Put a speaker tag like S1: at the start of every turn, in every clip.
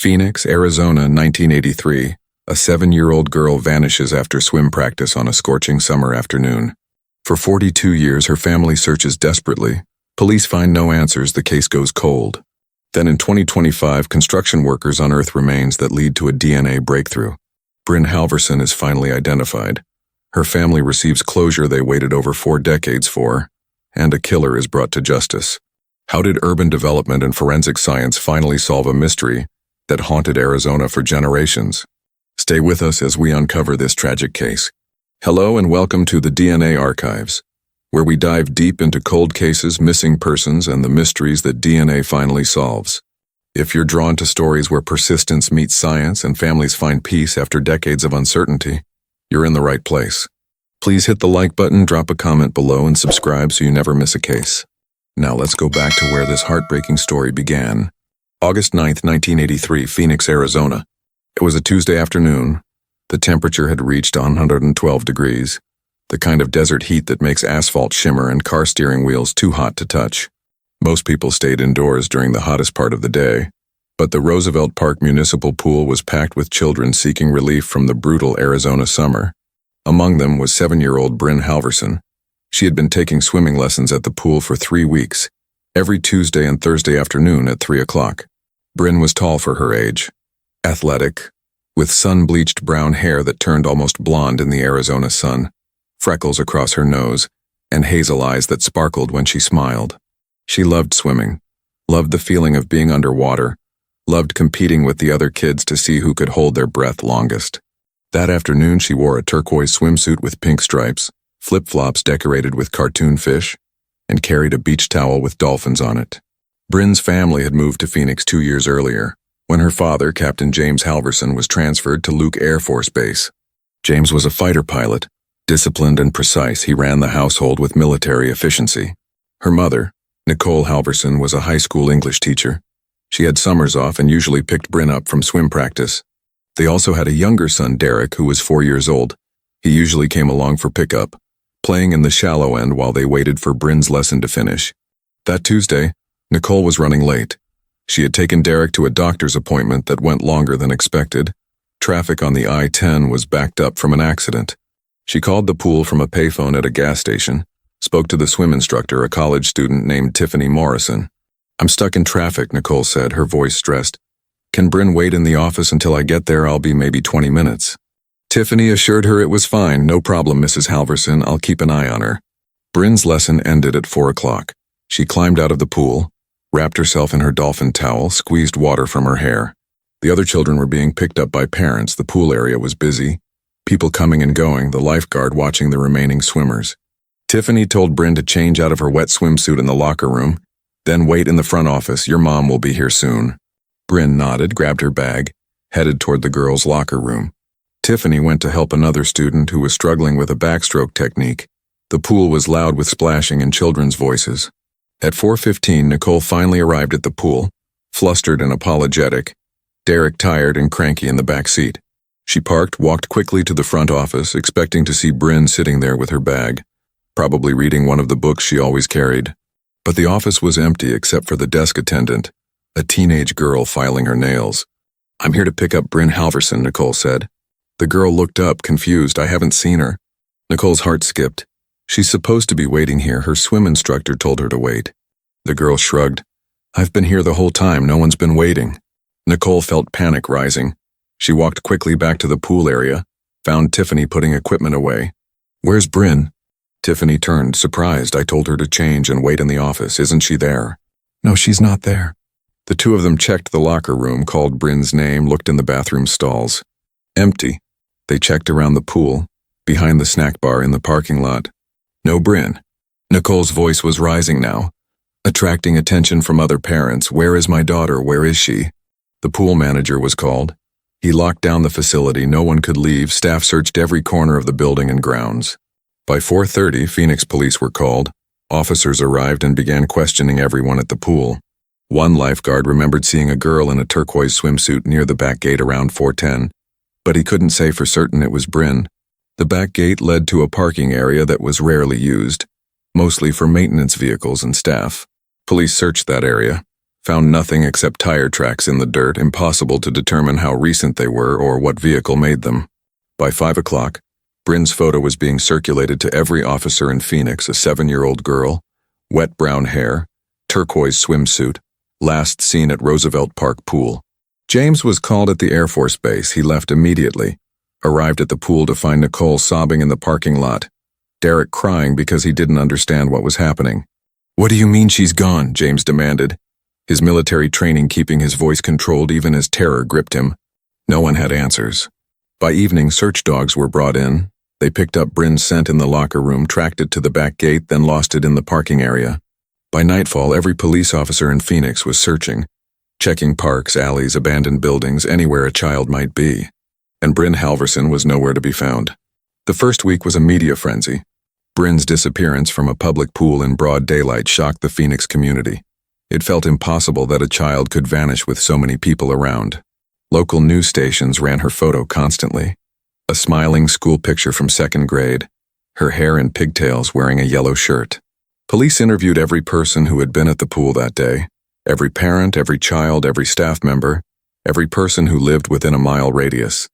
S1: Phoenix, Arizona, 1983. A 7-year-old girl vanishes after swim practice on a scorching summer afternoon. For 42 years, her family searches desperately. Police find no answers, the case goes cold. Then in 2025, construction workers unearth remains that lead to a DNA breakthrough. Brynn Halverson is finally identified. Her family receives closure they waited over 4 decades for, and a killer is brought to justice. How did urban development and forensic science finally solve a mystery that haunted Arizona for generations? Stay with us as we uncover this tragic case. Hello and welcome to the DNA Archives, where we dive deep into cold cases, missing persons, and the mysteries that DNA finally solves. If you're drawn to stories where persistence meets science and families find peace after decades of uncertainty, you're in the right place. Please hit the like button, drop a comment below, and subscribe so you never miss a case. Now let's go back to where this heartbreaking story began. August 9th, 1983, Phoenix, Arizona. It was a Tuesday afternoon. The temperature had reached 112 degrees, the kind of desert heat that makes asphalt shimmer and car steering wheels too hot to touch. Most people stayed indoors during the hottest part of the day, but the Roosevelt Park Municipal Pool was packed with children seeking relief from the brutal Arizona summer. Among them was 7-year-old Brynn Halverson. She had been taking swimming lessons at the pool for 3 weeks, every Tuesday and Thursday afternoon at 3 o'clock. Brynn was tall for her age, athletic, with sun-bleached brown hair that turned almost blonde in the Arizona sun, freckles across her nose, and hazel eyes that sparkled when she smiled. She loved swimming, loved the feeling of being underwater, loved competing with the other kids to see who could hold their breath longest. That afternoon she wore a turquoise swimsuit with pink stripes, flip-flops decorated with cartoon fish, and carried a beach towel with dolphins on it. Brynn's family had moved to Phoenix 2 years earlier, when her father, Captain James Halverson, was transferred to Luke Air Force Base. James was a fighter pilot. Disciplined and precise, he ran the household with military efficiency. Her mother, Nicole Halverson, was a high school English teacher. She had summers off and usually picked Brynn up from swim practice. They also had a younger son, Derek, who was 4 years old. He usually came along for pickup, playing in the shallow end while they waited for Brynn's lesson to finish. That Tuesday, Nicole was running late. She had taken Derek to a doctor's appointment that went longer than expected. Traffic on the I-10 was backed up from an accident. She called the pool from a payphone at a gas station, spoke to the swim instructor, a college student named Tiffany Morrison. "I'm stuck in traffic," Nicole said, her voice stressed. "Can Brynn wait in the office until I get there? I'll be maybe 20 minutes. Tiffany assured her it was fine. "No problem, Mrs. Halverson. I'll keep an eye on her." Brynn's lesson ended at 4 o'clock. She climbed out of the pool, wrapped herself in her dolphin towel, squeezed water from her hair. The other children were being picked up by parents. The pool area was busy, people coming and going, the lifeguard watching the remaining swimmers. Tiffany told Brynn to change out of her wet swimsuit in the locker room, then wait in the front office. "Your mom will be here soon." Brynn nodded, grabbed her bag, headed toward the girls' locker room. Tiffany went to help another student who was struggling with a backstroke technique. The pool was loud with splashing and children's voices. At 4:15, Nicole finally arrived at the pool, flustered and apologetic, Derek tired and cranky in the back seat. She parked, walked quickly to the front office, expecting to see Brynn sitting there with her bag, probably reading one of the books she always carried. But the office was empty except for the desk attendant, a teenage girl filing her nails. "I'm here to pick up Brynn Halverson," Nicole said. The girl looked up, confused. "I haven't seen her." Nicole's heart skipped. "She's supposed to be waiting here. Her swim instructor told her to wait." The girl shrugged. "I've been here the whole time. No one's been waiting." Nicole felt panic rising. She walked quickly back to the pool area, found Tiffany putting equipment away. "Where's Brynn?" Tiffany turned, surprised. "I told her to change and wait in the office. Isn't she there?" "No, she's not there." The two of them checked the locker room, called Brynn's name, looked in the bathroom stalls. Empty. They checked around the pool, behind the snack bar in the parking lot. No Brynn. Nicole's voice was rising now, attracting attention from other parents. "Where is my daughter? Where is she?" The pool manager was called. He locked down the facility. No one could leave. Staff searched every corner of the building and grounds. By 4:30, Phoenix police were called. Officers arrived and began questioning everyone at the pool. One lifeguard remembered seeing a girl in a turquoise swimsuit near the back gate around 4:10, but he couldn't say for certain it was Brynn. The back gate led to a parking area that was rarely used, mostly for maintenance vehicles and staff. Police searched that area, found nothing except tire tracks in the dirt, impossible to determine how recent they were or what vehicle made them. By 5 o'clock, Brynn's photo was being circulated to every officer in Phoenix, a 7-year-old girl, wet brown hair, turquoise swimsuit, last seen at Roosevelt Park Pool. James was called at the Air Force Base. He left immediately, arrived at the pool to find Nicole sobbing in the parking lot, Derek crying because he didn't understand what was happening. "What do you mean she's gone?" James demanded, his military training keeping his voice controlled even as terror gripped him. No one had answers. By evening, search dogs were brought in. They picked up Brynn's scent in the locker room, tracked it to the back gate, then lost it in the parking area. By nightfall, every police officer in Phoenix was searching, checking parks, alleys, abandoned buildings, anywhere a child might be. And Brynn Halverson was nowhere to be found. The first week was a media frenzy. Brynn's disappearance from a public pool in broad daylight shocked the Phoenix community. It felt impossible that a child could vanish with so many people around. Local news stations ran her photo constantly. A smiling school picture from 2nd grade, her hair in pigtails, wearing a yellow shirt. Police interviewed every person who had been at the pool that day, every parent, every child, every staff member, every person who lived within a mile radius.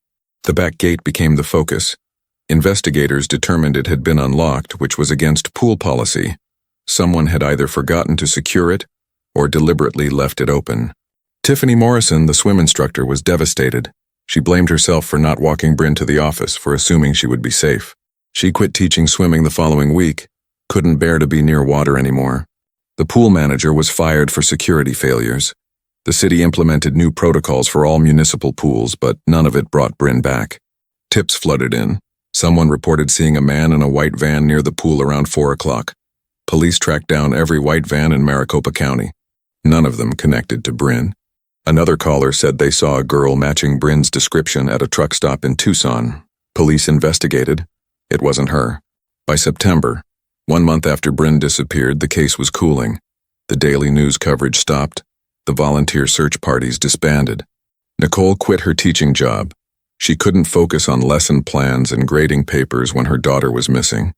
S1: The back gate became the focus. Investigators determined it had been unlocked, which was against pool policy. Someone had either forgotten to secure it or deliberately left it open. Tiffany Morrison, the swim instructor, was devastated. She blamed herself for not walking Brynn to the office, for assuming she would be safe. She quit teaching swimming the following week, couldn't bear to be near water anymore. The pool manager was fired for security failures. The city implemented new protocols for all municipal pools, but none of it brought Brynn back. Tips flooded in. Someone reported seeing a man in a white van near the pool around 4 o'clock. Police tracked down every white van in Maricopa County. None of them connected to Brynn. Another caller said they saw a girl matching Brynn's description at a truck stop in Tucson. Police investigated. It wasn't her. By September, 1 month after Brynn disappeared, the case was cooling. The daily news coverage stopped. The volunteer search parties disbanded. Nicole quit her teaching job. She couldn't focus on lesson plans and grading papers when her daughter was missing.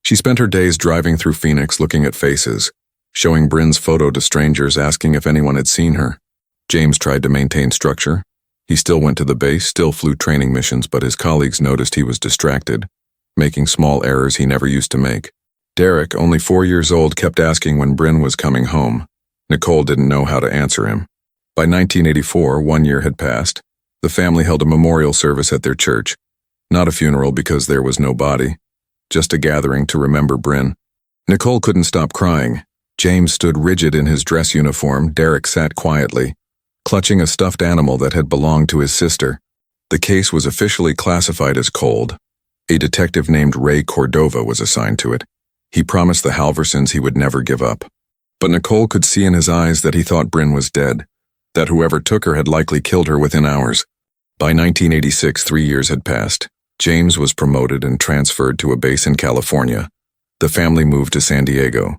S1: She spent her days driving through Phoenix looking at faces, showing Brynn's photo to strangers, asking if anyone had seen her. James tried to maintain structure. He still went to the base, still flew training missions, but his colleagues noticed he was distracted, making small errors he never used to make. Derek, only 4 years old, kept asking when Brynn was coming home. Nicole didn't know how to answer him. By 1984, 1 year had passed. The family held a memorial service at their church. Not a funeral because there was no body, just a gathering to remember Brynn. Nicole couldn't stop crying. James stood rigid in his dress uniform. Derek sat quietly, clutching a stuffed animal that had belonged to his sister. The case was officially classified as cold. A detective named Ray Cordova was assigned to it. He promised the Halversons he would never give up. But Nicole could see in his eyes that he thought Brynn was dead, that whoever took her had likely killed her within hours. By 1986, 3 years had passed. James was promoted and transferred to a base in California. The family moved to San Diego.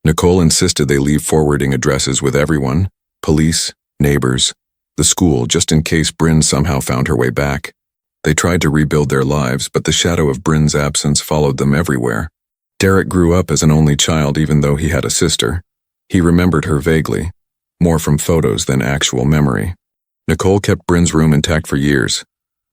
S1: Nicole insisted they leave forwarding addresses with everyone, police, neighbors, the school, just in case Brynn somehow found her way back. They tried to rebuild their lives, but the shadow of Brynn's absence followed them everywhere. Derek grew up as an only child even though he had a sister. He remembered her vaguely, more from photos than actual memory. Nicole kept Brynn's room intact for years.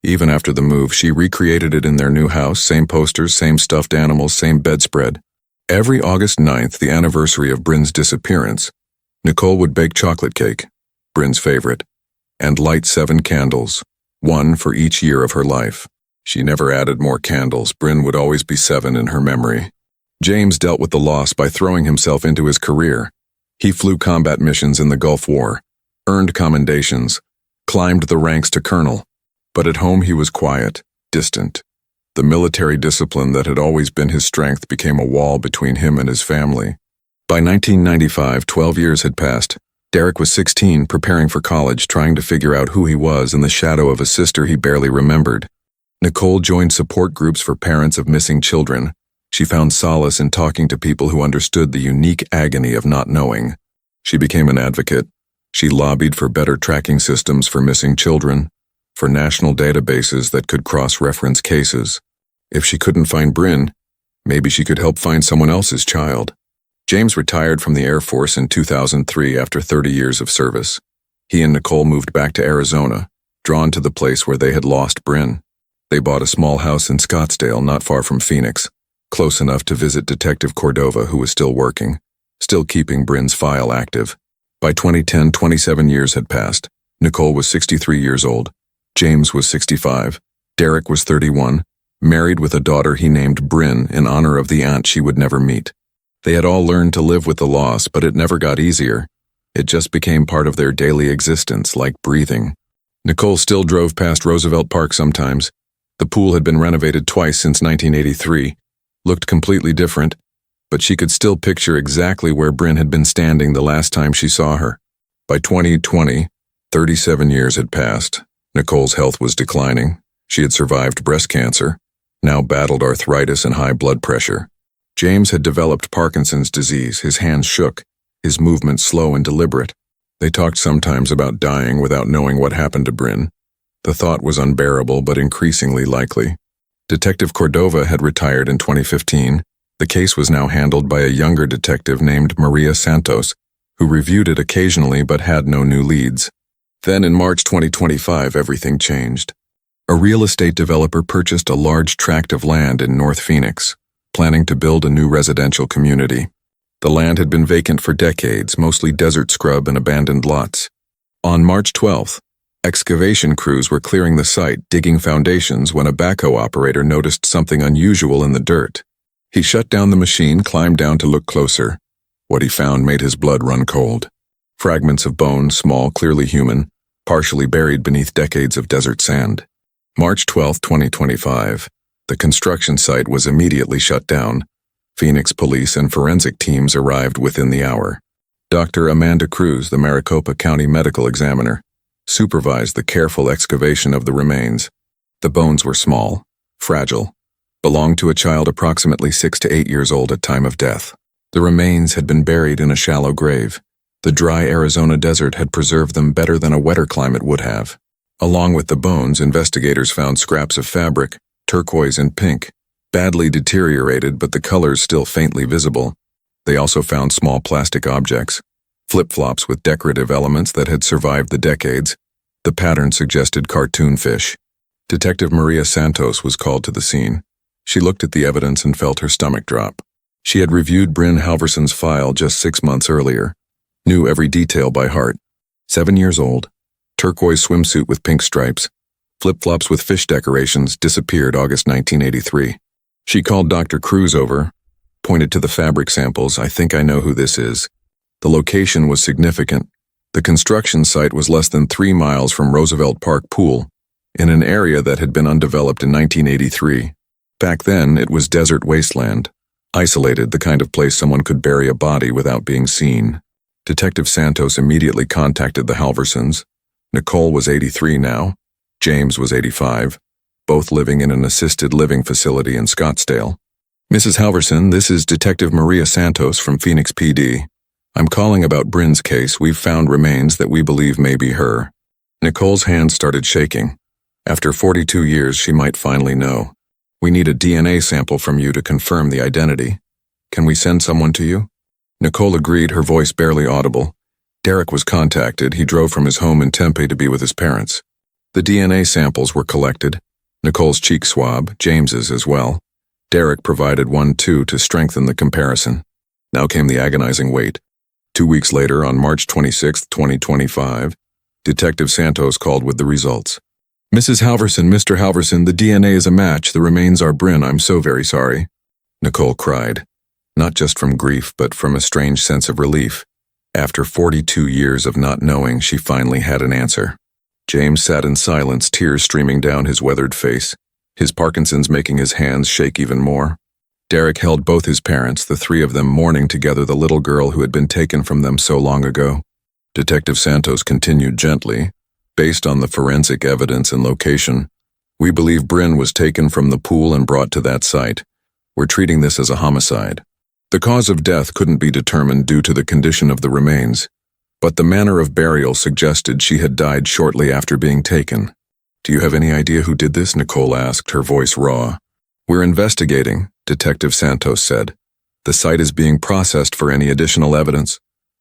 S1: Even after the move, she recreated it in their new house, same posters, same stuffed animals, same bedspread. Every August 9th, the anniversary of Brynn's disappearance, Nicole would bake chocolate cake, Brynn's favorite, and light 7 candles, 1 for each year of her life. She never added more candles. Brynn would always be 7 in her memory. James dealt with the loss by throwing himself into his career. He flew combat missions in the Gulf War, earned commendations, climbed the ranks to colonel. But at home he was quiet, distant. The military discipline that had always been his strength became a wall between him and his family. By 1995, 12 years had passed. Derek was 16, preparing for college, trying to figure out who he was in the shadow of a sister he barely remembered. Nicole joined support groups for parents of missing children. She found solace in talking to people who understood the unique agony of not knowing. She became an advocate. She lobbied for better tracking systems for missing children, for national databases that could cross-reference cases. If she couldn't find Brynn, maybe she could help find someone else's child. James retired from the Air Force in 2003 after 30 years of service. He and Nicole moved back to Arizona, drawn to the place where they had lost Brynn. They bought a small house in Scottsdale, not far from Phoenix, close enough to visit Detective Cordova, who was still working, still keeping Brynn's file active. By 2010, 27 years had passed. Nicole was 63 years old. James was 65. Derek was 31, married with a daughter he named Brynn in honor of the aunt she would never meet. They had all learned to live with the loss, but it never got easier. It just became part of their daily existence, like breathing. Nicole still drove past Roosevelt Park sometimes. The pool had been renovated twice since 1983, looked completely different, but she could still picture exactly where Brynn had been standing the last time she saw her. By 2020, 37 years had passed. Nicole's health was declining. She had survived breast cancer, now battled arthritis and high blood pressure. James had developed Parkinson's disease. His hands shook, his movements slow and deliberate. They talked sometimes about dying without knowing what happened to Brynn. The thought was unbearable but increasingly likely. Detective Cordova had retired in 2015. The case was now handled by a younger detective named Maria Santos, who reviewed it occasionally but had no new leads. Then in March 2025, everything changed. A real estate developer purchased a large tract of land in North Phoenix, planning to build a new residential community. The land had been vacant for decades, mostly desert scrub and abandoned lots. On March 12th, excavation crews were clearing the site, digging foundations, when a backhoe operator noticed something unusual in the dirt. He shut down the machine, climbed down to look closer. What he found made his blood run cold. Fragments of bone, small, clearly human, partially buried beneath decades of desert sand. March 12, 2025. The construction site was immediately shut down. Phoenix police and forensic teams arrived within the hour. Dr. Amanda Cruz, the Maricopa County medical examiner, supervised the careful excavation of the remains. The bones were small, fragile, belonged to a child approximately 6 to 8 years old at time of death. The remains had been buried in a shallow grave. The dry Arizona desert had preserved them better than a wetter climate would have. Along with the bones, investigators found scraps of fabric, turquoise and pink, badly deteriorated but the colors still faintly visible. They also found small plastic objects, flip-flops with decorative elements that had survived the decades. The pattern suggested cartoon fish. Detective Maria Santos was called to the scene. She looked at the evidence and felt her stomach drop. She had reviewed Brynn Halverson's file just 6 months earlier, knew every detail by heart. 7 years old, turquoise swimsuit with pink stripes, flip-flops with fish decorations, disappeared August 1983. She called Dr. Cruz over, pointed to the fabric samples. "I think I know who this is." The location was significant. The construction site was less than 3 miles from Roosevelt Park Pool, in an area that had been undeveloped in 1983. Back then, it was desert wasteland, isolated, the kind of place someone could bury a body without being seen. Detective Santos immediately contacted the Halversons. Nicole was 83 now. James was 85, both living in an assisted living facility in Scottsdale. "Mrs. Halverson, this is Detective Maria Santos from Phoenix PD. I'm calling about Brynn's case. We've found remains that we believe may be her." Nicole's hand started shaking. After 42 years, she might finally know. "We need a DNA sample from you to confirm the identity. Can we send someone to you?" Nicole agreed, her voice barely audible. Derek was contacted. He drove from his home in Tempe to be with his parents. The DNA samples were collected. Nicole's cheek swab, James's as well. Derek provided one too to strengthen the comparison. Now came the agonizing wait. 2 weeks later, on March 26, 2025, Detective Santos called with the results. "Mrs. Halverson, Mr. Halverson, the DNA is a match. The remains are Brynn. I'm so very sorry." Nicole cried, not just from grief but from a strange sense of relief. After 42 years of not knowing, she finally had an answer. James sat in silence, tears streaming down his weathered face, his Parkinson's making his hands shake even more. Derek held both his parents, the three of them mourning together the little girl who had been taken from them so long ago. Detective Santos continued gently, "Based on the forensic evidence and location, we believe Brynn was taken from the pool and brought to that site. We're treating this as a homicide. The cause of death couldn't be determined due to the condition of the remains, but the manner of burial suggested she had died shortly after being taken." "Do you have any idea who did this?" Nicole asked, her voice raw. "We're investigating," Detective Santos said. The site is being processed for any additional evidence.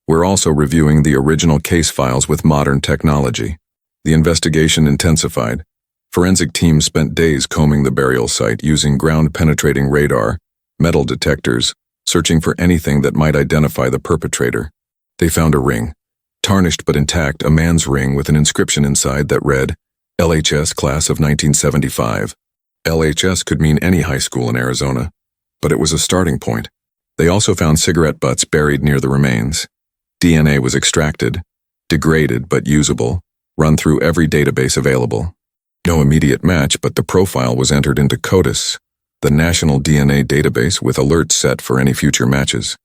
S1: We're also reviewing the original case files with modern technology. The investigation intensified. Forensic teams spent days combing the burial site using ground-penetrating radar, metal detectors, searching for anything that might identify the perpetrator. They found a ring, tarnished but intact, a man's ring with an inscription inside that read, LHS Class of 1975. LHS could mean any high school in Arizona, but it was a starting point. They also found cigarette butts buried near the remains. DNA was extracted, degraded but usable, run through every database available. No immediate match, but the profile was entered into CODIS, the national DNA database, with alerts set for any future matches.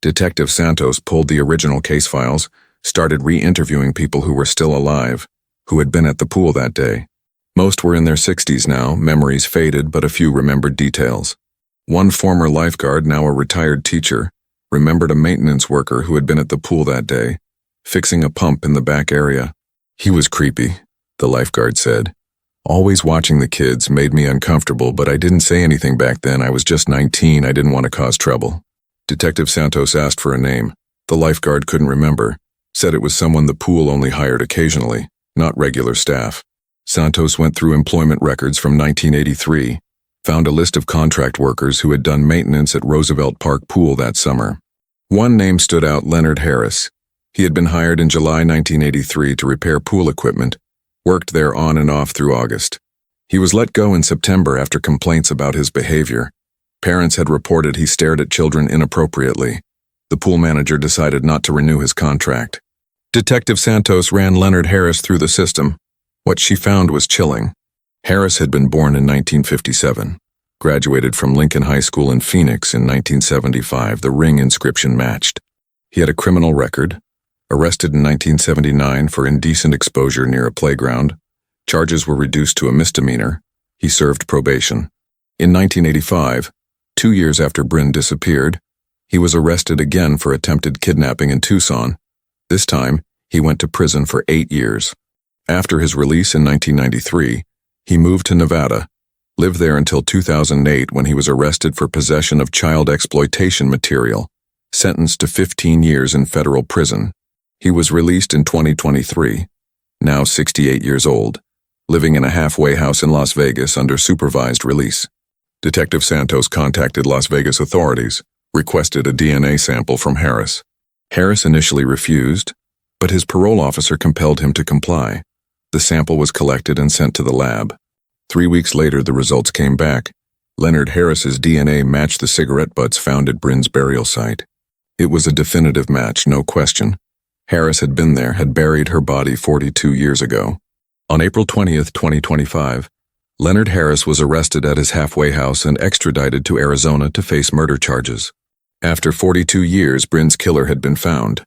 S1: Detective Santos pulled the original case files, started re-interviewing people who were still alive, who had been at the pool that day. Most were in their 60s now, memories faded, but a few remembered details. One former lifeguard, now a retired teacher, remembered a maintenance worker who had been at the pool that day, fixing a pump in the back area. He was creepy, the lifeguard said. Always watching the kids made me uncomfortable, but I didn't say anything back then. I was just 19. I didn't want to cause trouble. Detective Santos asked for a name. The lifeguard couldn't remember, said it was someone the pool only hired occasionally, not regular staff. Santos went through employment records from 1983, found a list of contract workers who had done maintenance at Roosevelt Park Pool that summer. One name stood out, Leonard Harris. He had been hired in July 1983 to repair pool equipment, worked there on and off through August. He was let go in September after complaints about his behavior. Parents had reported he stared at children inappropriately. The pool manager decided not to renew his contract. Detective Santos ran Leonard Harris through the system. What she found was chilling. Harris had been born in 1957, graduated from Lincoln High School in Phoenix in 1975. The ring inscription matched. He had a criminal record. Arrested in 1979 for indecent exposure near a playground. Charges were reduced to a misdemeanor. He served probation. In 1985, 2 years after Brynn disappeared, he was arrested again for attempted kidnapping in Tucson. This time, he went to prison for 8 years. After his release in 1993, he moved to Nevada, lived there until 2008 when he was arrested for possession of child exploitation material, sentenced to 15 years in federal prison. He was released in 2023, now 68 years old, living in a halfway house in Las Vegas under supervised release. Detective Santos contacted Las Vegas authorities, requested a DNA sample from Harris. Harris initially refused, but his parole officer compelled him to comply. The sample was collected and sent to the lab. 3 weeks later, the results came back. Leonard Harris's DNA matched the cigarette butts found at Brynn's burial site. It was a definitive match, no question. Harris had been there, had buried her body 42 years ago. On April 20th, 2025, Leonard Harris was arrested at his halfway house and extradited to Arizona to face murder charges. After 42 years, Brynn's killer had been found.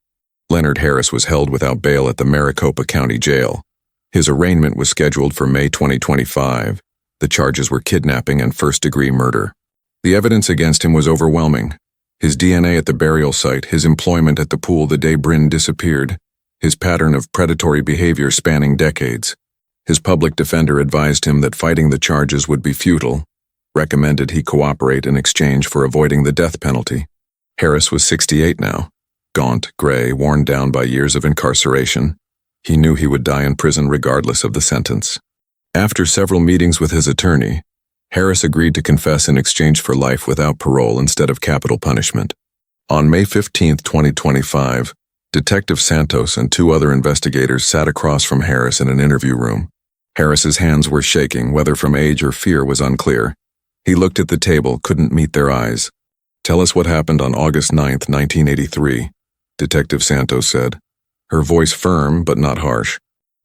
S1: Leonard Harris was held without bail at the Maricopa County Jail. His arraignment was scheduled for May 2025. The charges were kidnapping and first-degree murder. The evidence against him was overwhelming. His DNA at the burial site, his employment at the pool the day Brynn disappeared, his pattern of predatory behavior spanning decades. His public defender advised him that fighting the charges would be futile, recommended he cooperate in exchange for avoiding the death penalty. Harris was 68 now, gaunt, gray, worn down by years of incarceration. He knew he would die in prison regardless of the sentence. After several meetings with his attorney, Harris agreed to confess in exchange for life without parole instead of capital punishment. On May 15, 2025, Detective Santos and 2 other investigators sat across from Harris in an interview room. Harris's hands were shaking, whether from age or fear was unclear. He looked at the table, couldn't meet their eyes. "Tell us what happened on August 9, 1983, Detective Santos said, her voice firm but not harsh.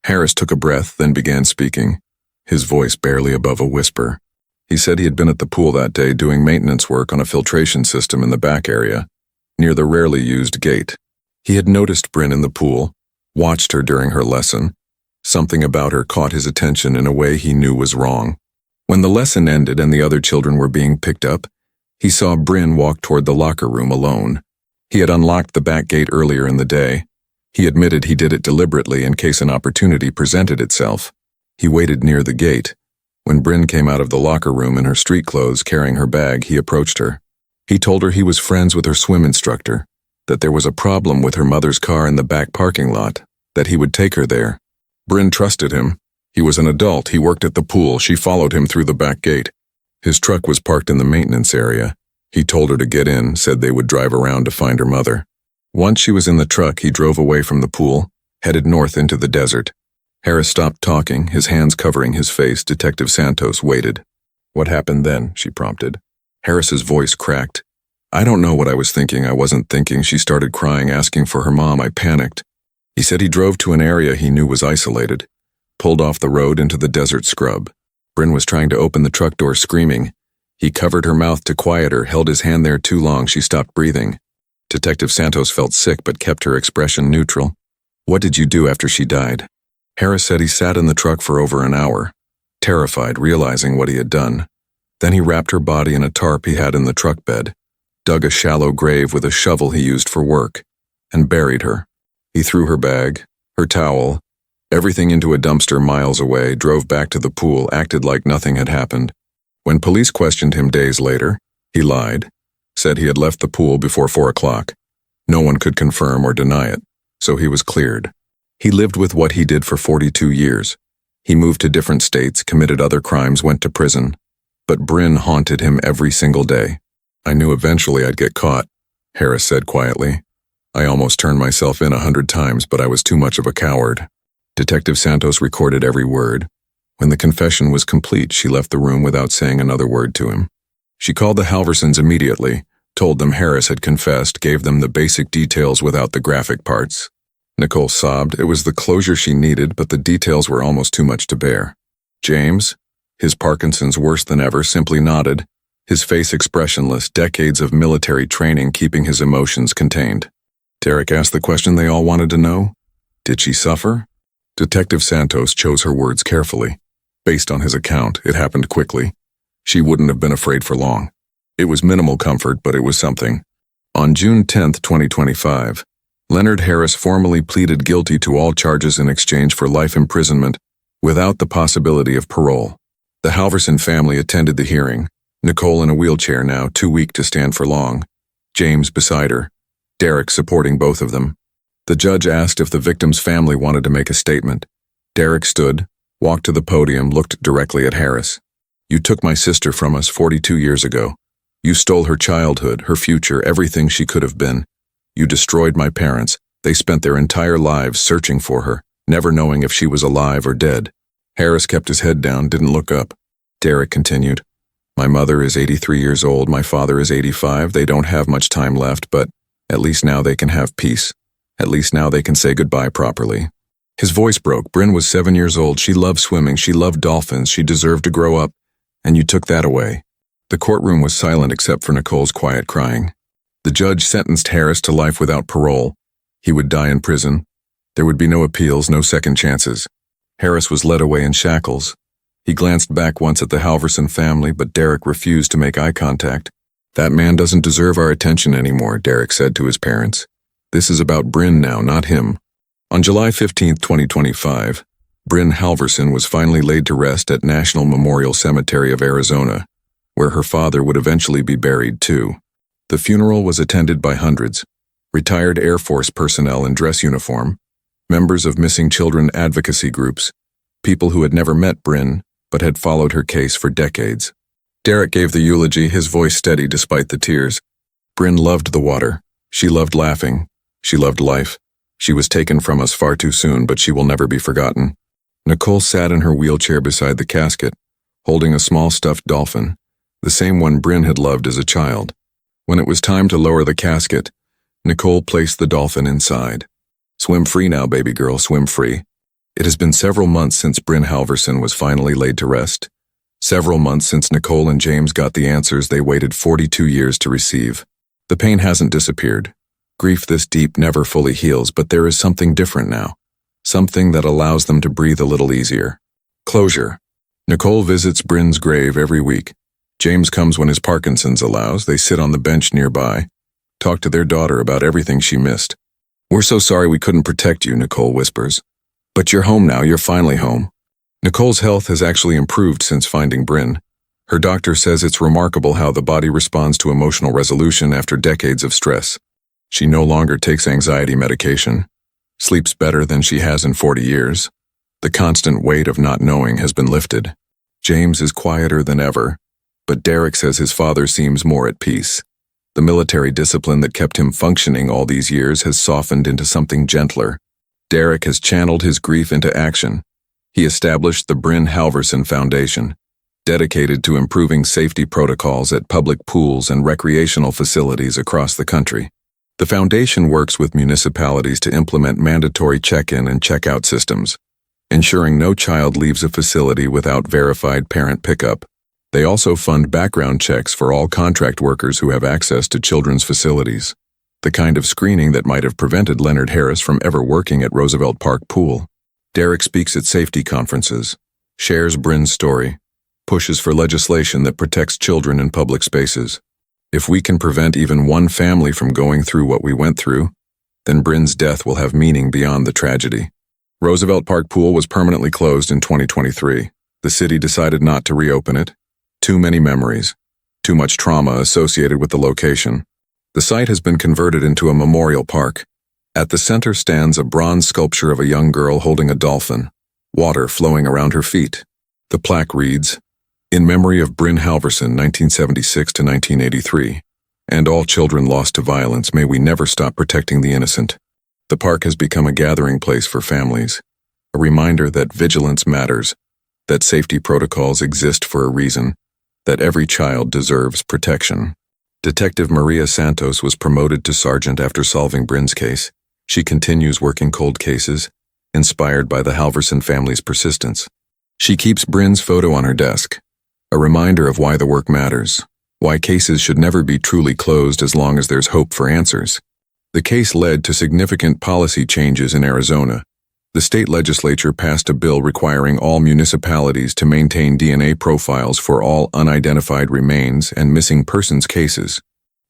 S1: Harris took a breath, then began speaking, his voice barely above a whisper. He said he had been at the pool that day doing maintenance work on a filtration system in the back area, near the rarely used gate. He had noticed Brynn in the pool, watched her during her lesson. Something about her caught his attention in a way he knew was wrong. When the lesson ended and the other children were being picked up, he saw Brynn walk toward the locker room alone. He had unlocked the back gate earlier in the day. He admitted he did it deliberately in case an opportunity presented itself. He waited near the gate. When Brynn came out of the locker room in her street clothes carrying her bag, he approached her. He told her he was friends with her swim instructor, that there was a problem with her mother's car in the back parking lot, that he would take her there. Brynn trusted him. He was an adult, he worked at the pool, she followed him through the back gate. His truck was parked in the maintenance area. He told her to get in, said they would drive around to find her mother. Once she was in the truck, he drove away from the pool, headed north into the desert. Harris stopped talking, his hands covering his face. Detective Santos waited. "What happened then?" she prompted. Harris's voice cracked. "I don't know what I was thinking. I wasn't thinking." She started crying, asking for her mom. I panicked. He said he drove to an area he knew was isolated, pulled off the road into the desert scrub. Brynn was trying to open the truck door, screaming. He covered her mouth to quiet her, held his hand there too long. She stopped breathing. Detective Santos felt sick but kept her expression neutral. "What did you do after she died?" Harris said he sat in the truck for over an hour, terrified, realizing what he had done. Then he wrapped her body in a tarp he had in the truck bed, dug a shallow grave with a shovel he used for work, and buried her. He threw her bag, her towel, everything into a dumpster miles away, drove back to the pool, acted like nothing had happened. When police questioned him days later, he lied, said he had left the pool before 4 o'clock. No one could confirm or deny it, so he was cleared. He lived with what he did for 42 years. He moved to different states, committed other crimes, went to prison. But Brynn haunted him every single day. "I knew eventually I'd get caught," Harris said quietly. "I almost turned myself in 100 times, but I was too much of a coward." Detective Santos recorded every word. When the confession was complete, she left the room without saying another word to him. She called the Halversons immediately, told them Harris had confessed, gave them the basic details without the graphic parts. Nicole sobbed. It was the closure she needed, but the details were almost too much to bear. James, his Parkinson's worse than ever, simply nodded, his face expressionless, decades of military training keeping his emotions contained. Derek asked the question they all wanted to know. Did she suffer? Detective Santos chose her words carefully. Based on his account, it happened quickly. She wouldn't have been afraid for long. It was minimal comfort, but it was something. On June 10, 2025, Leonard Harris formally pleaded guilty to all charges in exchange for life imprisonment without the possibility of parole. The Halverson family attended the hearing, Nicole in a wheelchair now, too weak to stand for long, James beside her, Derek supporting both of them. The judge asked if the victim's family wanted to make a statement. Derek stood, walked to the podium, looked directly at Harris. "You took my sister from us 42 years ago. You stole her childhood, her future, everything she could have been. You destroyed my parents. They spent their entire lives searching for her, never knowing if she was alive or dead." Harris kept his head down, didn't look up. Derek continued, "My mother is 83 years old, my father is 85. They don't have much time left, but at least now they can have peace. At least now they can say goodbye properly." His voice broke. Brynn was 7 years old. She loved swimming. She loved dolphins. She deserved to grow up. And you took that away. The courtroom was silent except for Nicole's quiet crying. The judge sentenced Harris to life without parole. He would die in prison. There would be no appeals, no second chances. Harris was led away in shackles. He glanced back once at the Halverson family, but Derek refused to make eye contact. "That man doesn't deserve our attention anymore," Derek said to his parents. "This is about Brynn now, not him." On July 15, 2025, Brynn Halverson was finally laid to rest at National Memorial Cemetery of Arizona, where her father would eventually be buried too. The funeral was attended by hundreds, retired Air Force personnel in dress uniform, members of missing children advocacy groups, people who had never met Brynn but had followed her case for decades. Derek gave the eulogy, his voice steady despite the tears. "Brynn loved the water. She loved laughing. She loved life. She was taken from us far too soon, but she will never be forgotten." Nicole sat in her wheelchair beside the casket, holding a small stuffed dolphin, the same one Brynn had loved as a child. When it was time to lower the casket, Nicole placed the dolphin inside. "Swim free now, baby girl, swim free." It has been several months since Brynn Halverson was finally laid to rest. Several months since Nicole and James got the answers they waited 42 years to receive. The pain hasn't disappeared. Grief this deep never fully heals, but there is something different now. Something that allows them to breathe a little easier. Closure. Nicole visits Brynn's grave every week. James comes when his Parkinson's allows. They sit on the bench nearby, talk to their daughter about everything she missed. "We're so sorry we couldn't protect you," Nicole whispers. "But you're home now, you're finally home." Nicole's health has actually improved since finding Brynn. Her doctor says it's remarkable how the body responds to emotional resolution after decades of stress. She no longer takes anxiety medication, sleeps better than she has in 40 years. The constant weight of not knowing has been lifted. James is quieter than ever, but Derek says his father seems more at peace. The military discipline that kept him functioning all these years has softened into something gentler. Derek has channeled his grief into action. He established the Brynn Halverson Foundation, dedicated to improving safety protocols at public pools and recreational facilities across the country. The foundation works with municipalities to implement mandatory check-in and check-out systems, ensuring no child leaves a facility without verified parent pickup. They also fund background checks for all contract workers who have access to children's facilities, the kind of screening that might have prevented Leonard Harris from ever working at Roosevelt Park Pool. Derek speaks at safety conferences, shares Brynn's story, pushes for legislation that protects children in public spaces. If we can prevent even one family from going through what we went through, then Brynn's death will have meaning beyond the tragedy. Roosevelt Park Pool was permanently closed in 2023. The city decided not to reopen it. Too many memories, too much trauma associated with the location. The site has been converted into a memorial park. At the center stands a bronze sculpture of a young girl holding a dolphin, water flowing around her feet. The plaque reads, "In memory of Brynn Halverson, 1976 to 1983, and all children lost to violence, may we never stop protecting the innocent." The park has become a gathering place for families, a reminder that vigilance matters, that safety protocols exist for a reason, that every child deserves protection. Detective Maria Santos was promoted to sergeant after solving Brynn's case. She continues working cold cases, inspired by the Halverson family's persistence. She keeps Brynn's photo on her desk, a reminder of why the work matters, why cases should never be truly closed as long as there's hope for answers. The case led to significant policy changes in Arizona. The state legislature passed a bill requiring all municipalities to maintain DNA profiles for all unidentified remains and missing persons cases.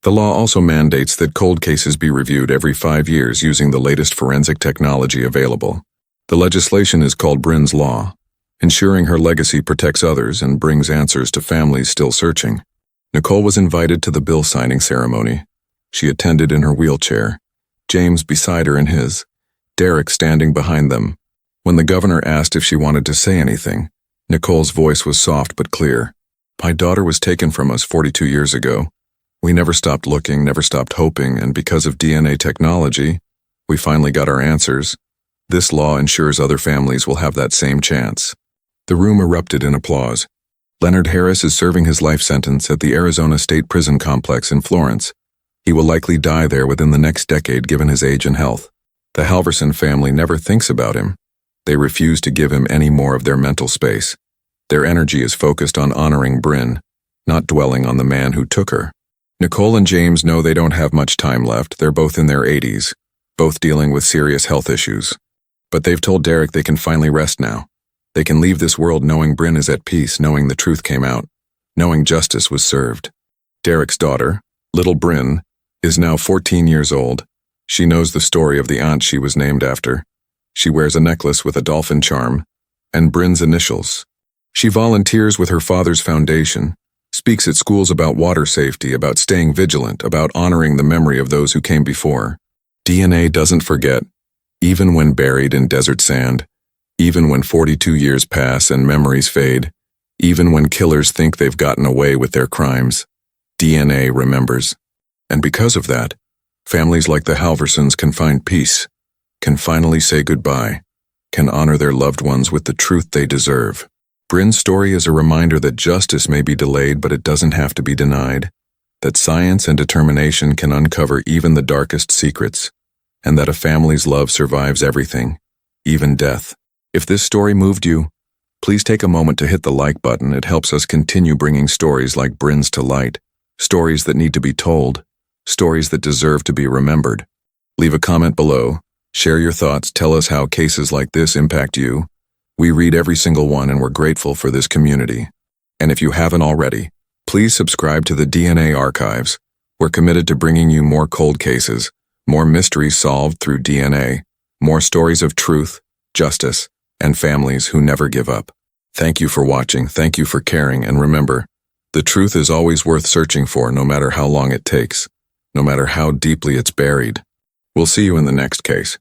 S1: The law also mandates that cold cases be reviewed every 5 years using the latest forensic technology available. The legislation is called Brynn's Law, ensuring her legacy protects others and brings answers to families still searching. Nicole was invited to the bill signing ceremony. She attended in her wheelchair, James beside her in his, Derek standing behind them. When the governor asked if she wanted to say anything, Nicole's voice was soft but clear. "My daughter was taken from us 42 years ago. We never stopped looking, never stopped hoping, and because of DNA technology, we finally got our answers. This law ensures other families will have that same chance." The room erupted in applause. Leonard Harris is serving his life sentence at the Arizona State Prison Complex in Florence. He will likely die there within the next decade given his age and health. The Halverson family never thinks about him. They refuse to give him any more of their mental space. Their energy is focused on honoring Brynn, not dwelling on the man who took her. Nicole and James know they don't have much time left. They're both in their 80s, both dealing with serious health issues. But they've told Derek they can finally rest now. They can leave this world knowing Brynn is at peace, knowing the truth came out, knowing justice was served. Derek's daughter, little Brynn, is now 14 years old. She knows the story of the aunt she was named after. She wears a necklace with a dolphin charm and Brynn's initials. She volunteers with her father's foundation, speaks at schools about water safety, about staying vigilant, about honoring the memory of those who came before. DNA doesn't forget, even when buried in desert sand, even when 42 years pass and memories fade, even when killers think they've gotten away with their crimes, DNA remembers. And because of that, families like the Halversons can find peace, can finally say goodbye, can honor their loved ones with the truth they deserve. Brynn's story is a reminder that justice may be delayed, but it doesn't have to be denied, that science and determination can uncover even the darkest secrets, and that a family's love survives everything, even death. If this story moved you, please take a moment to hit the like button. It helps us continue bringing stories like Brynn's to light, stories that need to be told, stories that deserve to be remembered. Leave a comment below, share your thoughts, tell us how cases like this impact you. We read every single one and we're grateful for this community. And if you haven't already, please subscribe to the DNA Archives. We're committed to bringing you more cold cases, more mysteries solved through DNA, more stories of truth, justice, and families who never give up. Thank you for watching, thank you for caring, and remember, The truth is always worth searching for, no matter how long it takes, no matter how deeply it's buried. We'll see you in the next case.